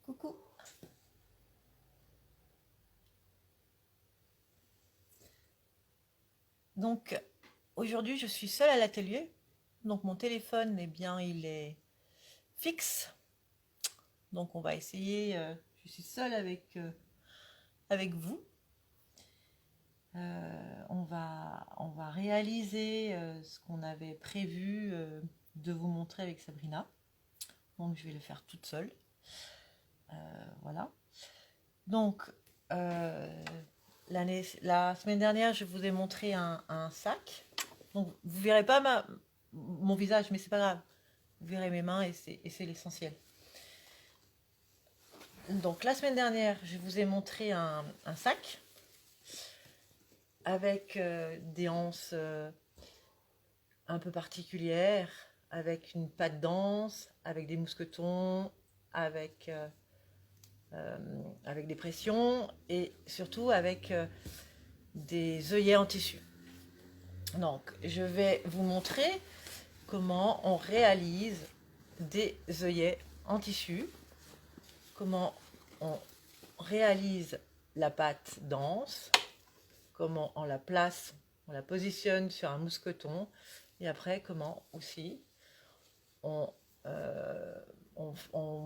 Coucou. Donc aujourd'hui je suis seule à l'atelier. Donc mon téléphone, eh bien, il est fixe. Donc on va essayer. Je suis seule avec vous. On va réaliser ce qu'on avait prévu de vous montrer avec Sabrina. Donc je vais le faire toute seule. Voilà. Donc la semaine dernière, je vous ai montré un sac. Donc vous verrez pas mon visage, mais c'est pas grave. Vous verrez mes mains et c'est l'essentiel. Donc la semaine dernière, je vous ai montré un sac avec des anses un peu particulières, avec une patte d'anse, avec des mousquetons, avec des pressions et surtout avec des œillets en tissu. Donc je vais vous montrer comment on réalise des œillets en tissu, comment on réalise la pâte dense, comment on la place, on la positionne sur un mousqueton, et après comment aussi on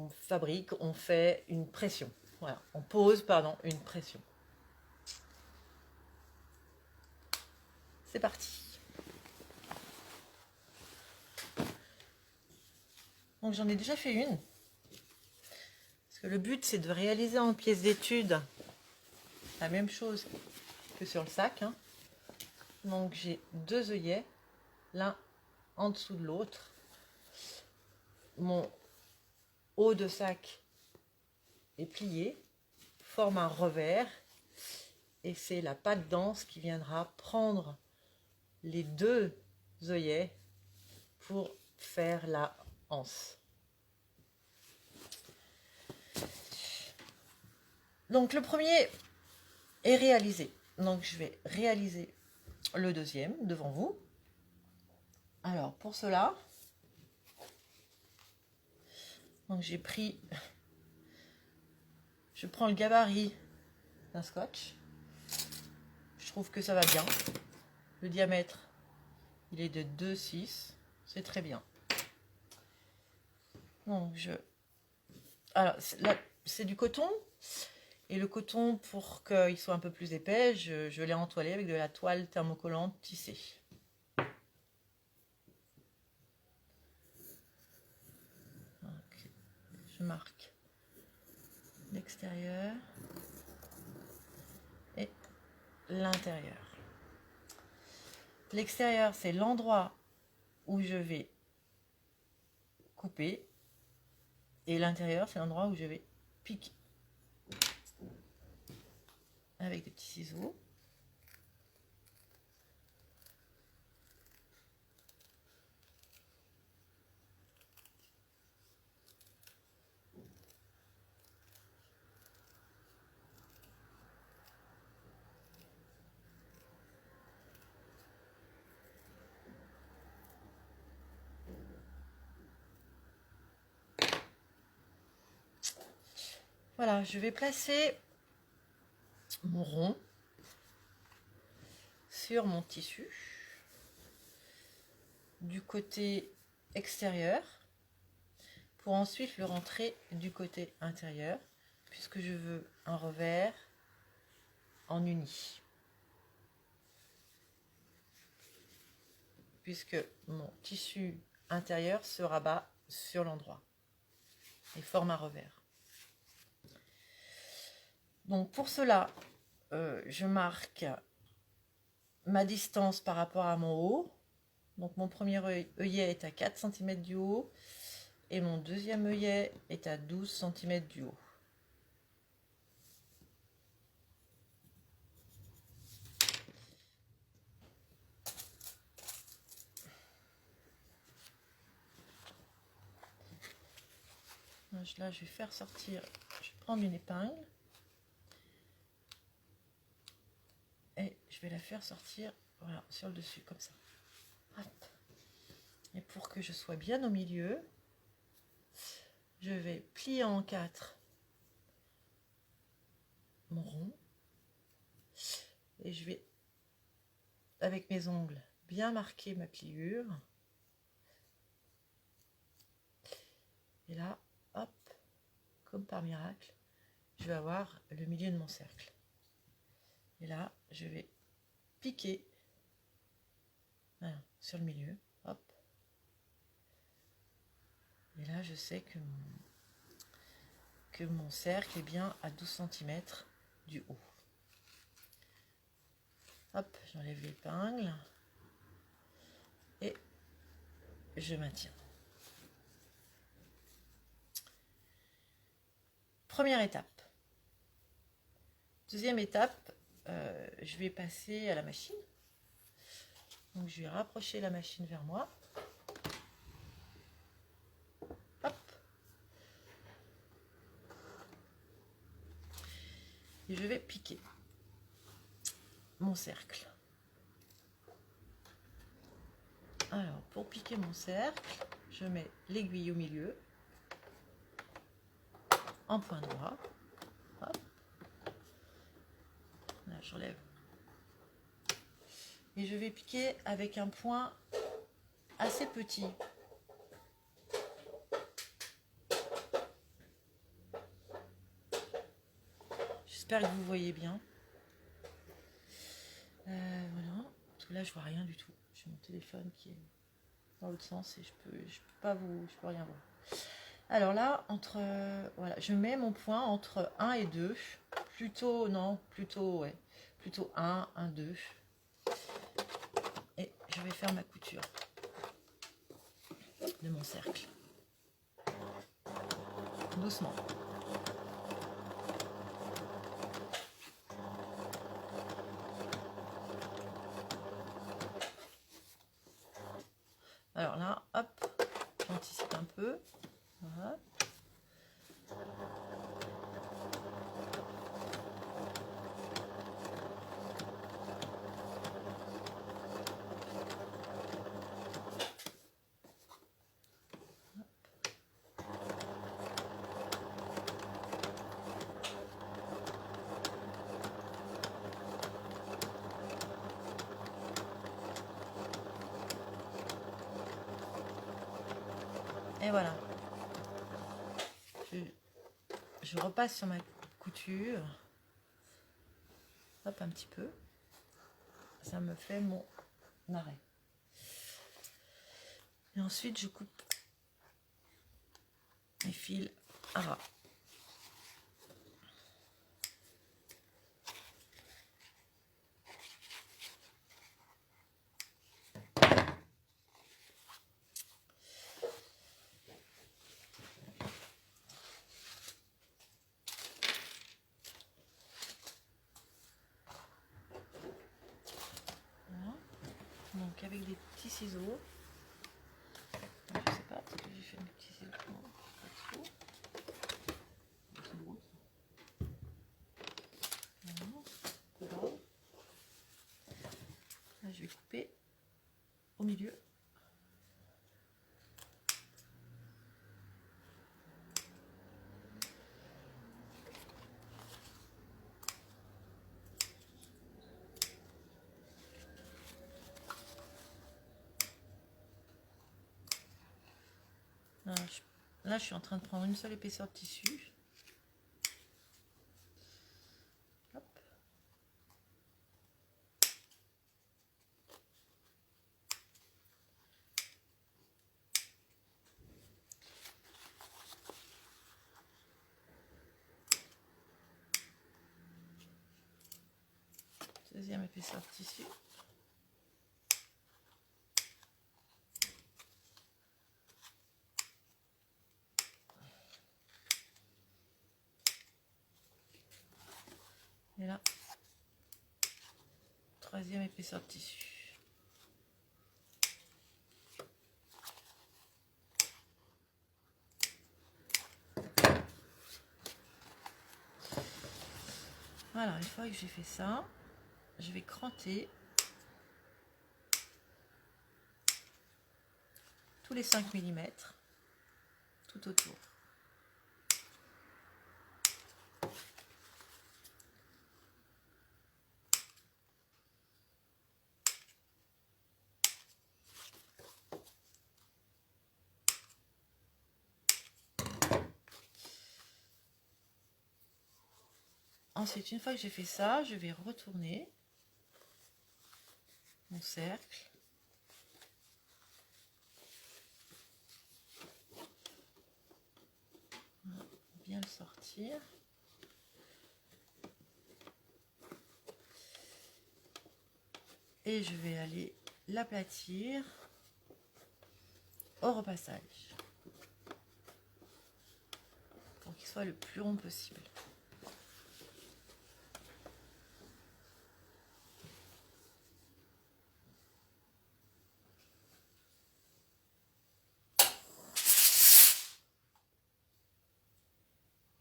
fabrique, on fait une pression. Voilà, on pose, pardon, une pression. C'est parti. Donc j'en ai déjà fait une. Parce que le but, c'est de réaliser en pièce d'étude la même chose que sur le sac. Hein. Donc j'ai deux œillets, l'un en dessous de l'autre. Mon haut de sac est plié, forme un revers. Et c'est la pâte dense qui viendra prendre les deux œillets pour faire la anse. Donc le premier est réalisé. Donc je vais réaliser le deuxième devant vous. Alors pour cela, donc j'ai pris, je prends le gabarit d'un scotch. Je trouve que ça va bien. Le diamètre, il est de 2,6. C'est très bien. Donc alors là, c'est du coton. Et le coton, pour qu'il soit un peu plus épais, je l'ai entoilé avec de la toile thermocollante tissée. Donc, je marque l'extérieur et l'intérieur. L'extérieur, c'est l'endroit où je vais couper. Et l'intérieur, c'est l'endroit où je vais piquer. Avec des petits ciseaux. Voilà, je vais placer mon rond sur mon tissu du côté extérieur pour ensuite le rentrer du côté intérieur, puisque je veux un revers en uni. Puisque mon tissu intérieur se rabat sur l'endroit et forme un revers. Donc pour cela, je marque ma distance par rapport à mon haut. Donc mon premier œillet est à 4 cm du haut et mon deuxième œillet est à 12 cm du haut. Là, je vais faire sortir, je vais prendre une épingle et je vais la faire sortir, voilà, sur le dessus, comme ça. Hop. Et pour que je sois bien au milieu, je vais plier en 4 mon rond et je vais, avec mes ongles, bien marquer ma pliure. Et là, hop, comme par miracle, je vais avoir le milieu de mon cercle. Et là, je vais piquer, voilà, sur le milieu, hop. Et là, je sais que mon cercle est bien à 12 cm du haut. Hop, j'enlève l'épingle et je maintiens. Première étape. Deuxième étape, je vais passer à la machine. Donc je vais rapprocher la machine vers moi. Hop. Et je vais piquer mon cercle. Alors, pour piquer mon cercle, je mets l'aiguille au milieu, en point droit. Hop. Là, j'enlève. Et je vais piquer avec un point assez petit. J'espère que vous voyez bien. Voilà. Parce que là, je vois rien du tout. J'ai mon téléphone qui est dans l'autre sens et je peux rien voir. Alors là, voilà, je mets mon point entre 1 et 2. Plutôt 1, 1, 2. Et je vais faire ma couture de mon cercle. Doucement. Alors là, hop, j'anticipe un peu. Voilà. Et voilà. Je repasse sur ma couture. Hop, un petit peu. Ça me fait mon arrêt. Et ensuite, je coupe mes fils à ras. Donc avec des petits ciseaux, je sais pas, peut-être que j'ai fait mes petits ciseaux là-dessous. Voilà. Là, je vais couper au milieu. Là, je suis en train de prendre une seule épaisseur de tissu. Hop. Deuxième épaisseur de tissu. Et là, troisième épaisseur de tissu. Voilà, une fois que j'ai fait ça, je vais cranter tous les 5 mm tout autour. Ensuite, une fois que j'ai fait ça, je vais retourner mon cercle. Bien le sortir. Et je vais aller l'aplatir au repassage pour qu'il soit le plus rond possible.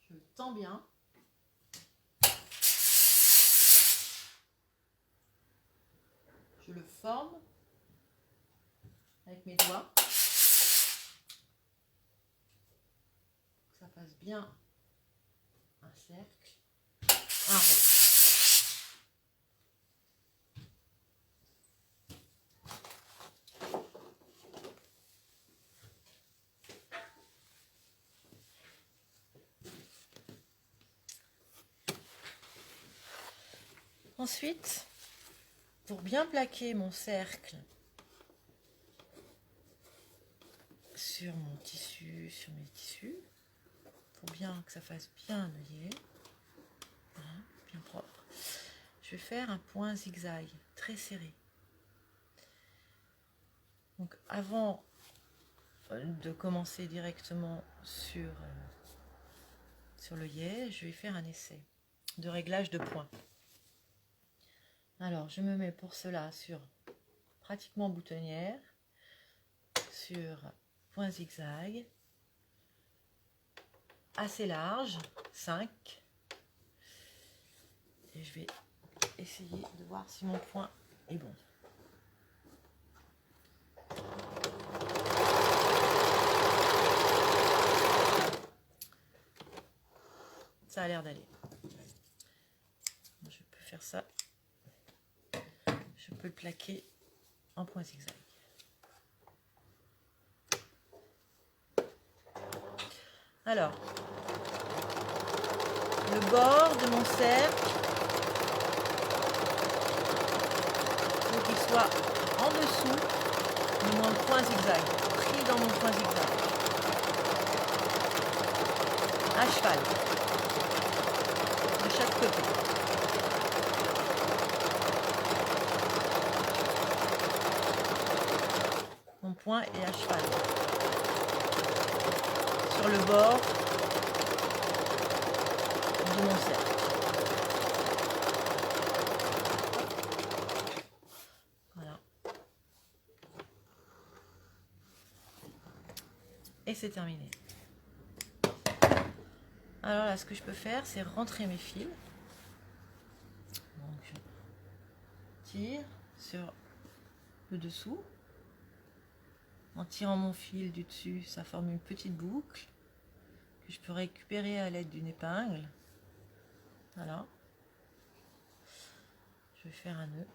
Je le tends bien. Je le forme avec mes doigts. Ça fasse bien un cercle, un rond. Ensuite, pour bien plaquer mon cercle sur mon tissu, sur mes tissus, pour bien que ça fasse bien œillet, hein, bien propre, je vais faire un point zigzag très serré. Donc avant de commencer directement sur l'œillet, je vais faire un essai de réglage de points. Alors, je me mets pour cela sur pratiquement boutonnière, sur point zigzag, assez large, 5. Et je vais essayer de voir si mon point est bon. Ça a l'air d'aller. Je peux faire ça. Je peux le plaquer en point zigzag. Alors, le bord de mon cercle, il faut qu'il soit en dessous de mon point zigzag, pris dans mon point zigzag. À cheval, de chaque côté. Mon point est à cheval. Sur le bord de mon cercle. Voilà. Et c'est terminé. Alors là, ce que je peux faire, c'est rentrer mes fils. Donc, je tire sur le dessous. En tirant mon fil du dessus, ça forme une petite boucle que je peux récupérer à l'aide d'une épingle. Voilà. Je vais faire un nœud.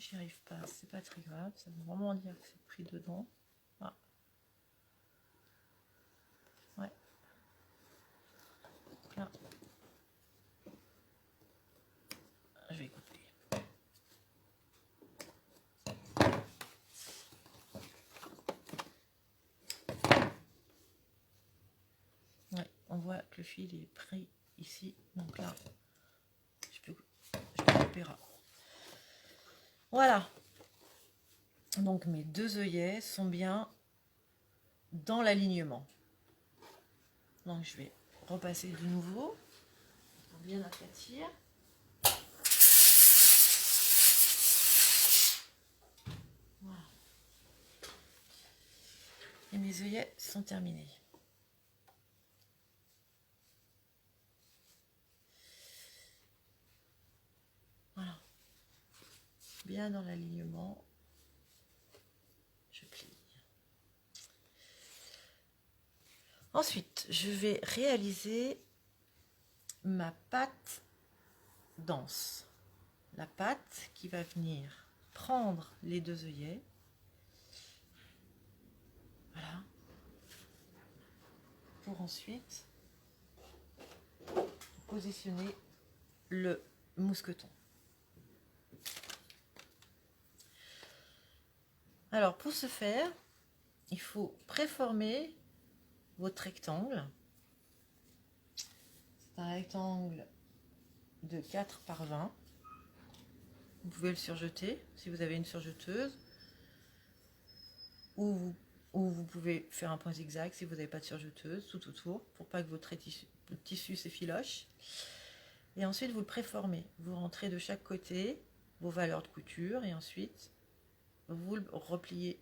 j'y arrive pas, c'est pas très grave, ça veut vraiment dire que c'est pris dedans. Ah. Ouais. Là. Je vais couper. Ouais, on voit que le fil est pris ici, donc là, je le couperai. Voilà. Donc mes deux œillets sont bien dans l'alignement. Donc je vais repasser de nouveau pour bien aplatir. Voilà. Et mes œillets sont terminés. Voilà. Bien dans l'alignement. Je plie. Ensuite, je vais réaliser ma patte dense. La patte qui va venir prendre les deux œillets. Voilà. Pour ensuite positionner le mousqueton. Alors, pour ce faire, il faut préformer votre rectangle. C'est un rectangle de 4 par 20. Vous pouvez le surjeter si vous avez une surjeteuse. Ou vous pouvez faire un point zigzag si vous n'avez pas de surjeteuse tout autour pour pas que votre tissu s'effiloche. Et ensuite, vous le préformez. Vous rentrez de chaque côté vos valeurs de couture et ensuite, vous le repliez.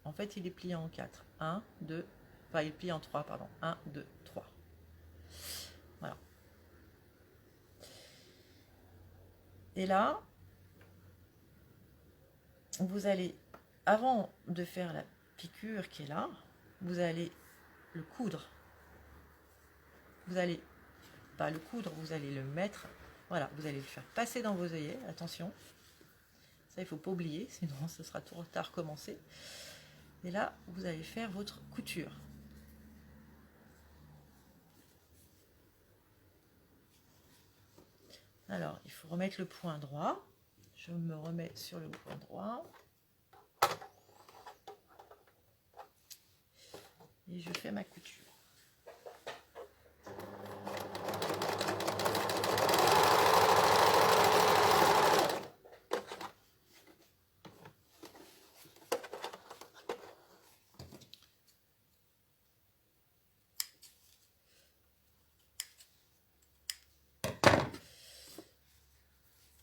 En fait, il est plié en 4. 1, 2, enfin, il est plié en 3, pardon. 1, 2, 3. Voilà. Et là, vous allez, avant de faire la piqûre qui est là, vous allez le coudre. Vous allez pas le coudre, vous allez le mettre, voilà, vous allez le faire passer dans vos œillets, attention. Ça, il ne faut pas oublier, sinon ce sera trop tard commencer. Et là, vous allez faire votre couture. Alors, il faut remettre le point droit. Je me remets sur le point droit. Et je fais ma couture.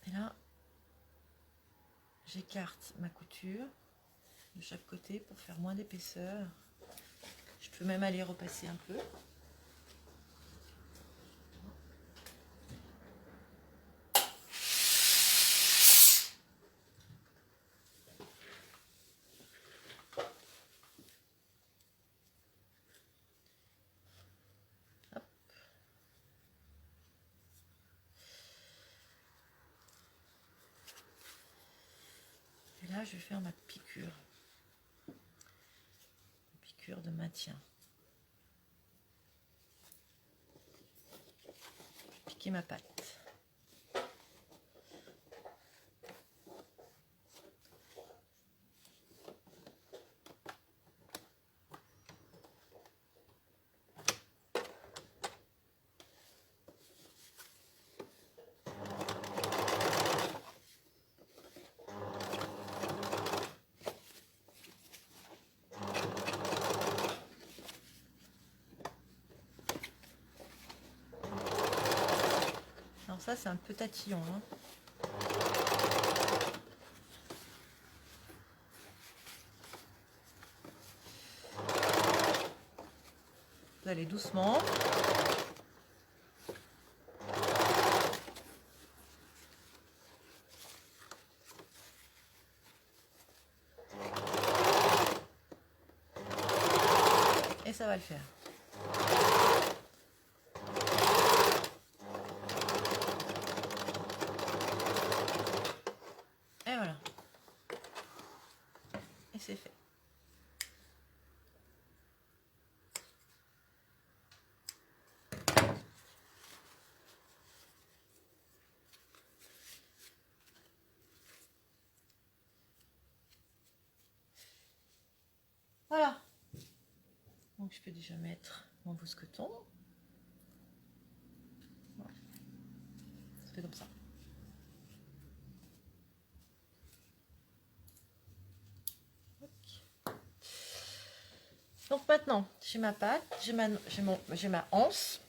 Et là, j'écarte ma couture de chaque côté pour faire moins d'épaisseur. Je peux même aller repasser un peu. Hop. Et là, je vais faire ma piqûre. Piqûre de maintien. Piquer ma patte. Alors ça, c'est un peu tatillon. Hein. Vous allez doucement. Et ça va le faire. Et voilà. c'est fait. Voilà. Donc je peux déjà mettre mon mousqueton. Voilà. Ça fait comme ça. Donc maintenant, j'ai ma pâte, j'ai ma anse.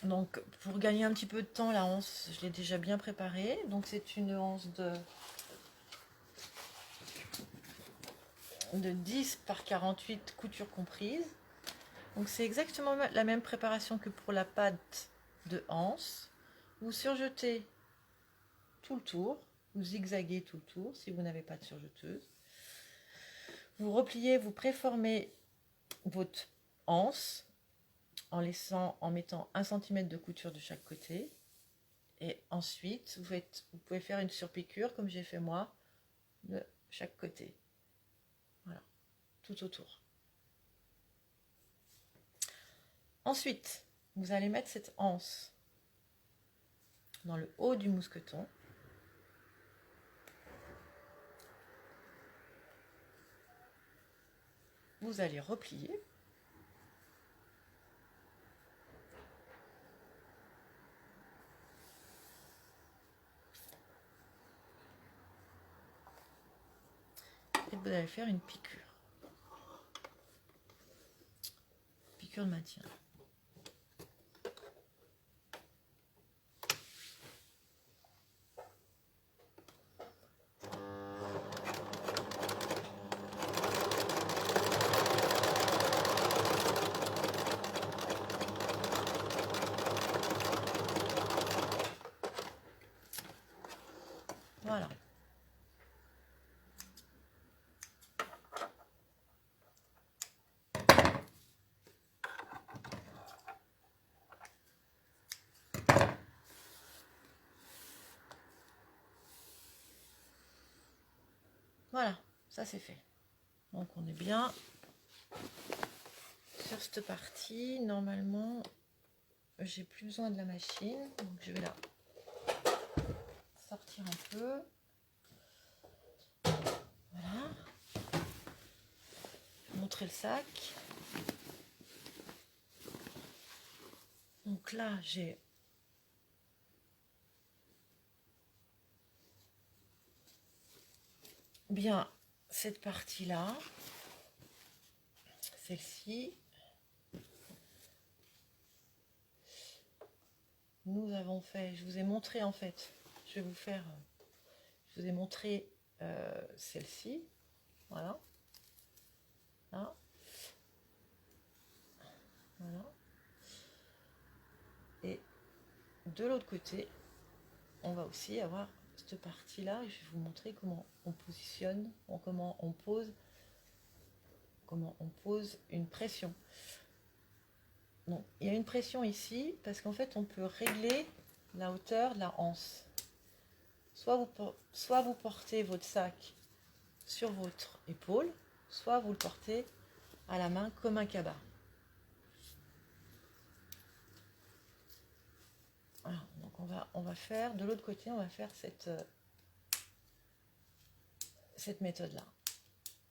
Donc pour gagner un petit peu de temps, la anse, je l'ai déjà bien préparée. Donc c'est une anse de 10 par 48 coutures comprises. Donc c'est exactement la même préparation que pour la pâte de anse. Vous surjetez tout le tour, vous zigzaguez tout le tour si vous n'avez pas de surjeteuse. Vous repliez, vous préformez votre anse en mettant 1 cm de couture de chaque côté. Et ensuite, vous pouvez faire une surpiqûre comme j'ai fait moi de chaque côté. Voilà, tout autour. Ensuite, vous allez mettre cette anse dans le haut du mousqueton. Vous allez replier. Et vous allez faire une piqûre. Piqûre de maintien. Voilà. Voilà, ça c'est fait. Donc on est bien sur cette partie. Normalement, j'ai plus besoin de la machine, donc je vais la sortir un peu. Voilà. Je vais montrer le sac. Donc là, j'ai bien cette partie-là, celle-ci. Nous avons fait, je vous ai montré en fait, je vous ai montré celle-ci, voilà, là, voilà, et de l'autre côté, on va aussi avoir cette partie-là, je vais vous montrer comment on positionne, comment on pose une pression. Donc, il y a une pression ici, parce qu'en fait, on peut régler la hauteur de la anse. Soit vous portez votre sac sur votre épaule, soit vous le portez à la main comme un cabas. Voilà, donc on va faire, de l'autre côté, on va faire cette méthode-là.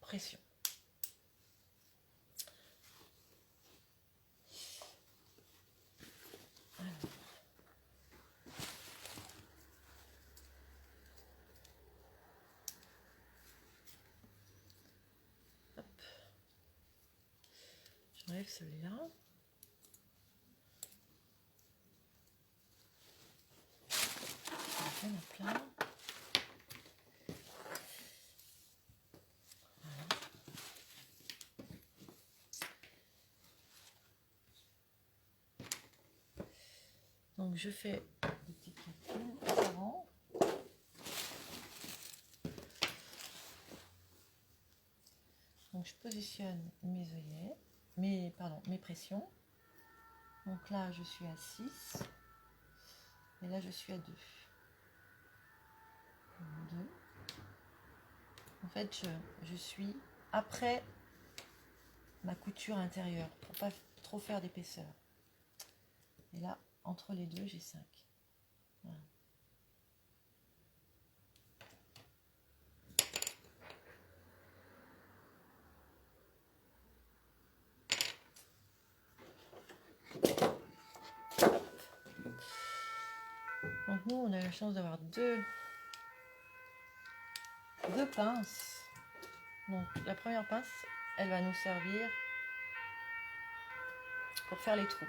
Pression. Alors. Hop. J'enlève celui-là. Je mets à plat. Donc je fais des petits calculs avant. Donc je positionne mes œillets, mes pressions. Donc là je suis à 6 et là je suis à 2. 2. En fait, je suis après ma couture intérieure pour pas trop faire d'épaisseur. Et là, entre les deux, j'ai 5. Voilà. Donc nous, on a la chance d'avoir deux pinces. Donc la première pince, elle va nous servir pour faire les trous.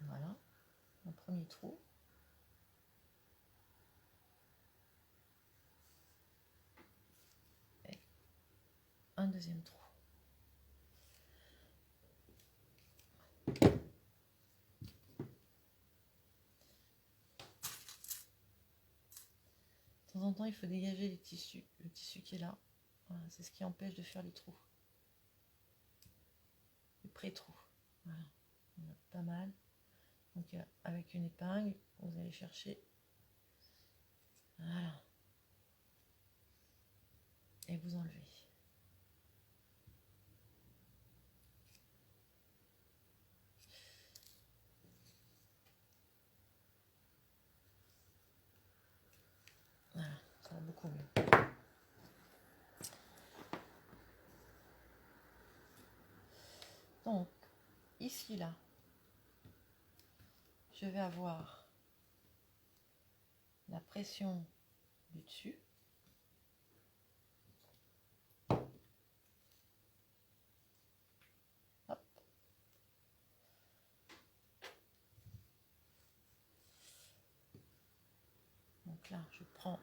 Voilà, un premier trou. Et un deuxième trou. De temps en temps, il faut dégager les tissus, le tissu qui est là. Voilà, c'est ce qui empêche de faire les trous. Les pré-trous. Voilà, on a pas mal. Donc avec une épingle, vous allez chercher. Voilà. Et vous enlevez. Voilà, ça va beaucoup mieux. Donc, ici, là, je vais avoir la pression du dessus. Hop. Donc là, je prends,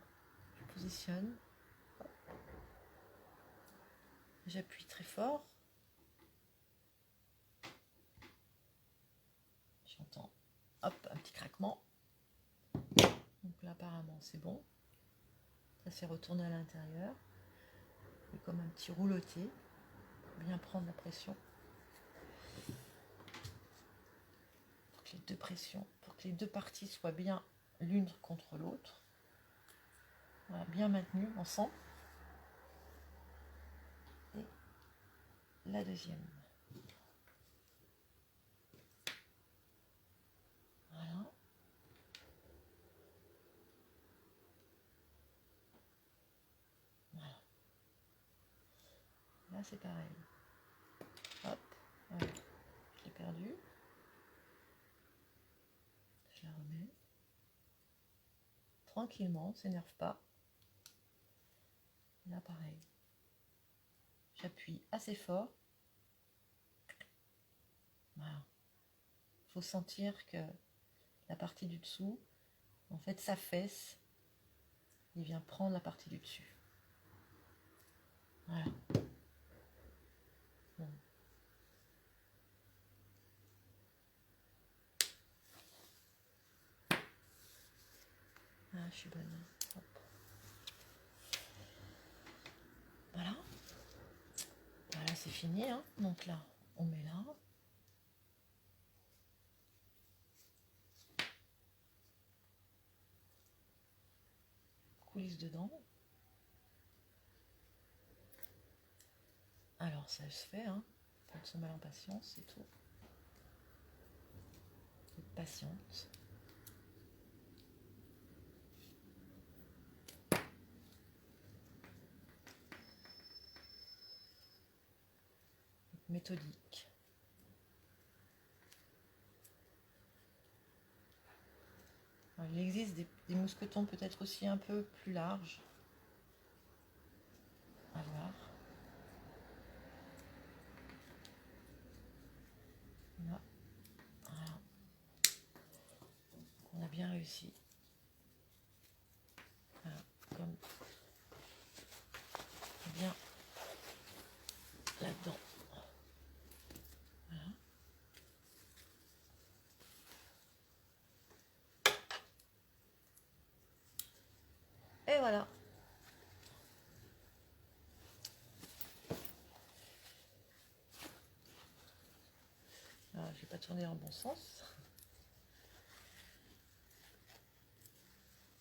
je positionne. J'appuie très fort. J'entends, hop, un petit craquement. Donc là, apparemment, c'est bon. Ça s'est retourné à l'intérieur. Comme un petit rouloté. Pour bien prendre la pression. Pour que les deux pressions, pour que les deux parties soient bien l'une contre l'autre. Voilà, bien maintenues ensemble. Et la deuxième. Voilà. Voilà. Là, c'est pareil. Hop, voilà. Je l'ai perdu. Je la remets. Tranquillement, on ne s'énerve pas. Là, pareil. J'appuie assez fort. Voilà. Il faut sentir que la partie du dessous, en fait, s'affaisse. Il vient prendre la partie du dessus. Voilà. Bon. Ah, je suis bonne. Hop. Voilà. Voilà, c'est fini. Hein. Donc là, on met là. Coulisse dedans. Alors, ça se fait. Hein. Prendre son mal en patience, c'est tout. Être patiente. Méthodique. Alors, il existe des mousquetons peut-être aussi un peu plus larges. À voir. Là. Voilà. On a bien réussi. Voilà. Comme bien là-dedans. Voilà. Et voilà. j'ai pas tourné dans le bon sens.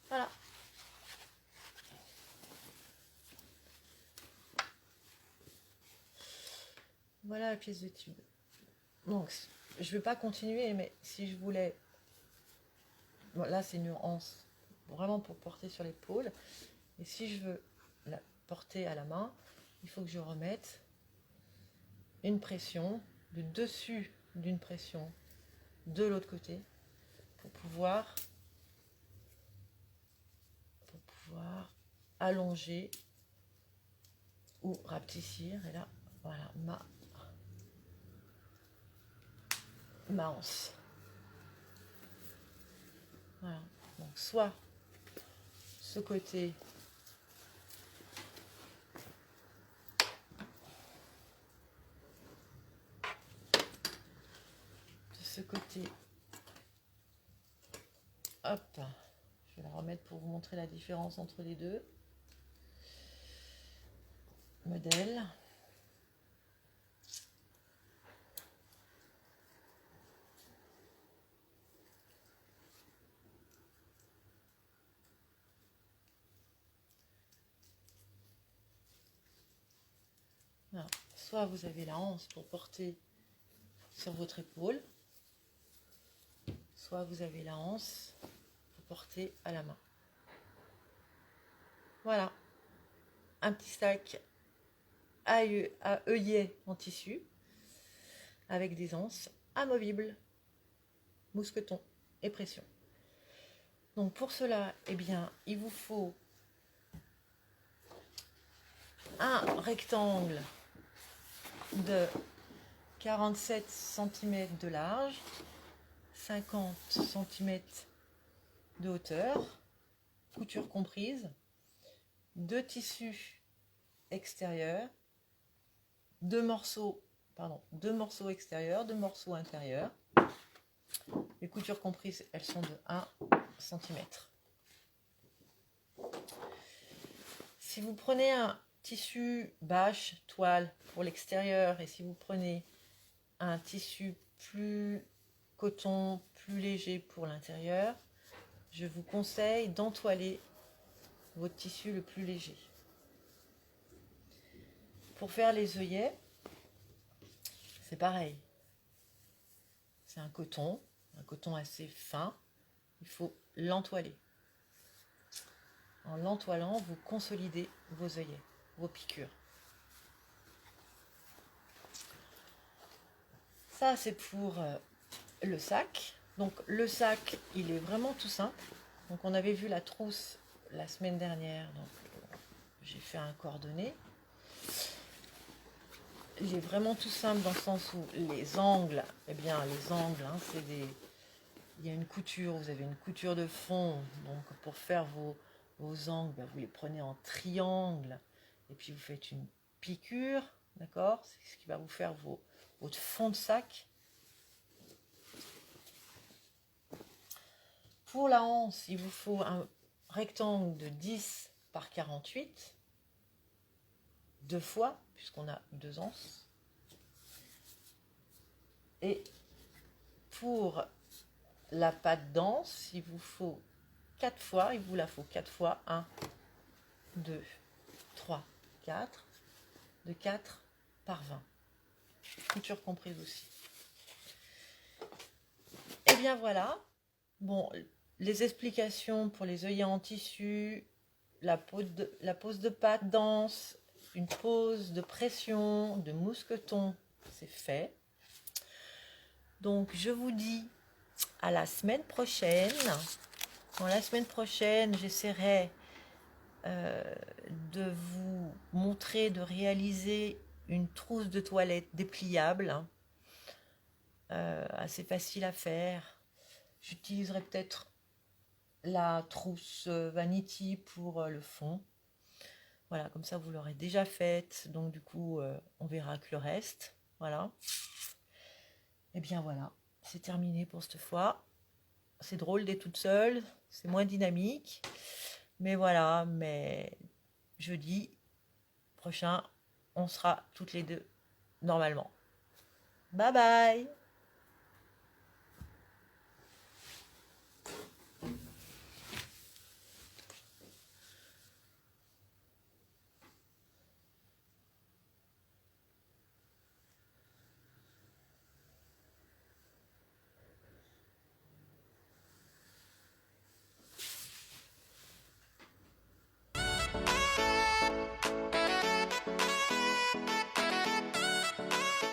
Voilà. Voilà la pièce d'étude. Donc, je ne vais pas continuer, mais si je voulais... Bon, là, c'est une anse vraiment pour porter sur l'épaule. Et si je veux la porter à la main, il faut que je remette une pression du dessus d'une pression de l'autre côté pour pouvoir allonger ou rapetissir. Et là, voilà ma anse. Voilà. Donc soit ce côté de ce côté. Hop, je vais la remettre pour vous montrer la différence entre les deux modèles. Voilà. Soit vous avez la anse pour porter sur votre épaule, soit vous avez la anse pour porter à la main. Voilà, un petit sac à œillet en tissu avec des anses amovibles, mousqueton et pression. Donc pour cela, eh bien, il vous faut un rectangle de 47 cm de large, 50 cm de hauteur, couture comprise, 2 tissus extérieurs, 2 morceaux extérieurs, 2 morceaux intérieurs. Les coutures comprises, elles sont de 1 cm. Si vous prenez un tissu bâche, toile pour l'extérieur, et si vous prenez un tissu plus coton, plus léger pour l'intérieur, je vous conseille d'entoiler votre tissu le plus léger. Pour faire les œillets, c'est pareil. C'est un coton assez fin. Il faut l'entoiler. En l'entoilant, vous consolidez vos œillets, vos piqûres. Ça, c'est pour le sac. Donc, le sac, il est vraiment tout simple. Donc, on avait vu la trousse la semaine dernière. Donc, j'ai fait un coordonné. Il est vraiment tout simple dans le sens où les angles, eh bien, les angles, hein, c'est des... Il y a une couture, vous avez une couture de fond. Donc, pour faire vos angles, ben, vous les prenez en triangle. Et puis, vous faites une piqûre, d'accord? C'est ce qui va vous faire votre fond de sac. Pour la anse, il vous faut un rectangle de 10 par 48, 2 fois, puisqu'on a 2 anses. Et pour la patte d'anse, il vous faut 4 fois, il vous la faut 4 fois, 1, 2, 3, 4, de 4 par 20. Couture comprise aussi. Et bien voilà, bon, les explications pour les œillets en tissu, la pose de patte dense, une pose de pression, de mousqueton, c'est fait. Donc je vous dis à la semaine prochaine. Bon, la semaine prochaine, j'essaierai de vous montrer, de réaliser une trousse de toilette dépliable, assez facile à faire. J'utiliserai peut-être la trousse Vanity pour le fond. Voilà, comme ça vous l'aurez déjà faite. Donc du coup, on verra que le reste. Voilà. Et bien voilà, c'est terminé pour cette fois. C'est drôle d'être toute seule, c'est moins dynamique. Mais voilà, mais jeudi prochain, on sera toutes les deux normalement. Bye bye!